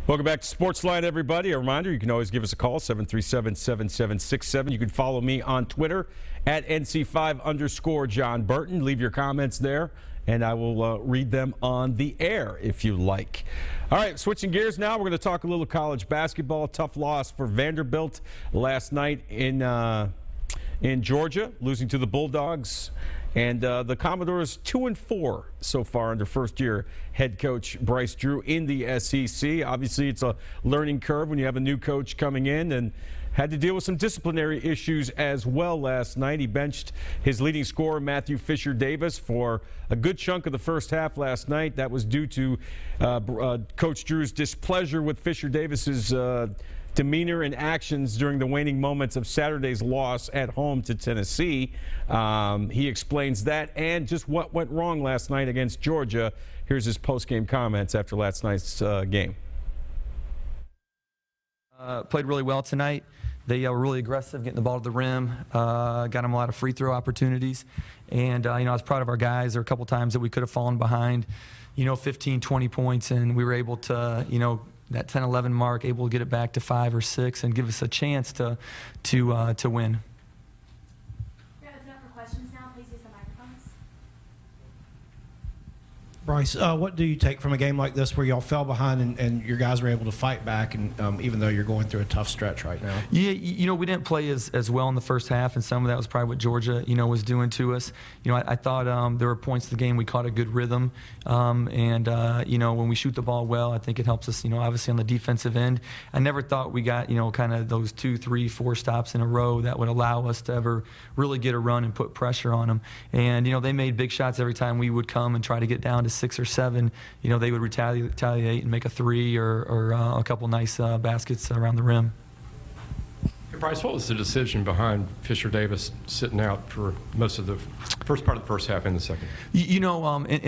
Welcome back to SportsLine, everybody. A reminder, you can always give us a call, 737-7767. You can follow me on Twitter at NC5_John Burton. Leave your comments there, and I will read them on the air if you like. All right, switching gears now. We're going to talk a little college basketball. Tough loss for Vanderbilt last night in Georgia, losing to the Bulldogs. And the Commodores 2-4 so far under first-year head coach Bryce Drew in the SEC. Obviously, it's a learning curve when you have a new coach coming in, and had to deal with some disciplinary issues as well last night. He benched his leading scorer, Matthew Fisher-Davis, for a good chunk of the first half last night. That was due to Coach Drew's displeasure with Fisher-Davis's demeanor and actions during the waning moments of Saturday's loss at home to Tennessee. He explains that and just what went wrong last night against Georgia. Here's his post-game comments after last night's game. Played really well tonight. They were really aggressive, getting the ball to the rim, got them a lot of free throw opportunities. And, I was proud of our guys. There were a couple times that we could have fallen behind, 15, 20 points, and we were able to, that 10-11 mark, able to get it back to 5 or 6 and give us a chance to win. We have open up for questions now. Please use the microphones. Bryce, what do you take from a game like this where y'all fell behind and your guys were able to fight back, and even though you're going through a tough stretch right now? Yeah, we didn't play as well in the first half, and some of that was probably what Georgia, was doing to us. I thought there were points in the game we caught a good rhythm, and when we shoot the ball well, I think it helps us, obviously on the defensive end. I never thought we got, kind of those 2, 3, 4 stops in a row that would allow us to ever really get a run and put pressure on them. And, they made big shots every time we would come and try to get down to 6 or 7. They would retaliate and make a 3 or a couple nice baskets around the rim. Hey, Bryce, what was the decision behind Fisher-Davis sitting out for most of the first part of the first half and the second? In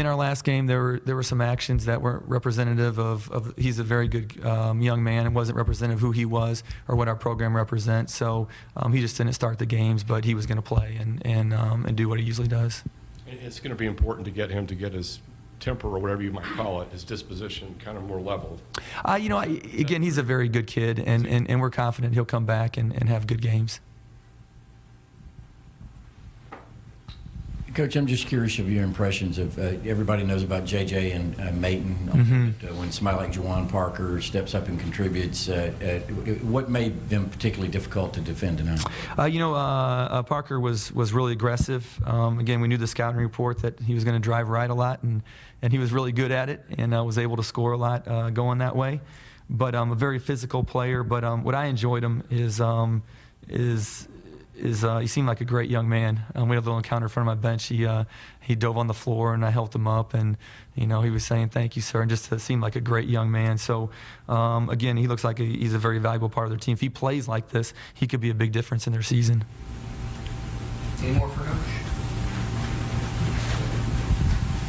our last game, there were some actions that weren't representative of he's a very good young man and wasn't representative of who he was or what our program represents. So he just didn't start the games, but he was going to play and do what he usually does. It's going to be important to get him to get his temper, or whatever you might call it, his disposition kind of more level. Again, he's a very good kid, and we're confident he'll come back and have good games. Coach, I'm just curious of your impressions of everybody knows about J.J. and Mayton. When somebody like Juwan Parker steps up and contributes, what made them particularly difficult to defend tonight? Parker was really aggressive. Again, we knew the scouting report that he was going to drive right a lot, and he was really good at it and was able to score a lot going that way. But a very physical player. But what I enjoyed him is he seemed like a great young man. We had a little encounter in front of my bench. He dove on the floor, and I helped him up, and he was saying thank you, sir, and just seemed like a great young man. So again, he looks like he's a very valuable part of their team. If he plays like this, he could be a big difference in their season. Any more for Coach?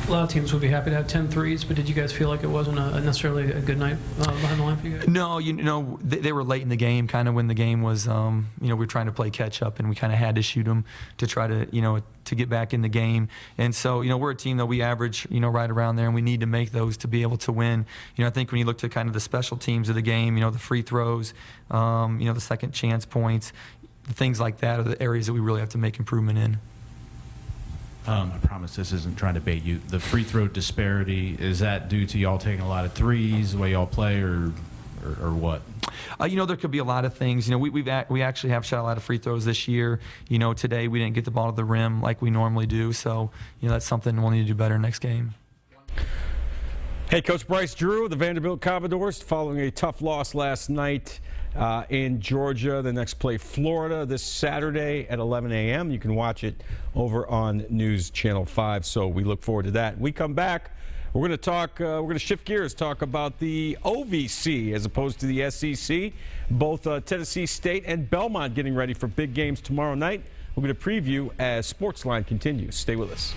A lot of teams would be happy to have 10 threes, but did you guys feel like it wasn't necessarily a good night behind the line for you guys? No, they were late in the game, kind of when the game was, we were trying to play catch up, and we kind of had to shoot them to try to, to get back in the game. And so, we're a team that we average, right around there, and we need to make those to be able to win. I think when you look to kind of the special teams of the game, the free throws, the second chance points, things like that are the areas that we really have to make improvement in. I promise this isn't trying to bait you. The free throw disparity, is that due to y'all taking a lot of threes, the way y'all play, or what? There could be a lot of things. We actually have shot a lot of free throws this year. Today we didn't get the ball to the rim like we normally do. So, that's something we'll need to do better next game. Hey, Coach Bryce Drew, the Vanderbilt Commodores, following a tough loss last night in Georgia. The next play, Florida, this Saturday at 11 a.m. You can watch it over on News Channel 5, so we look forward to that. When we come back, we're going to talk, we're going to shift gears, talk about the OVC as opposed to the SEC. Both Tennessee State and Belmont getting ready for big games tomorrow night. We're going to preview as SportsLine continues. Stay with us.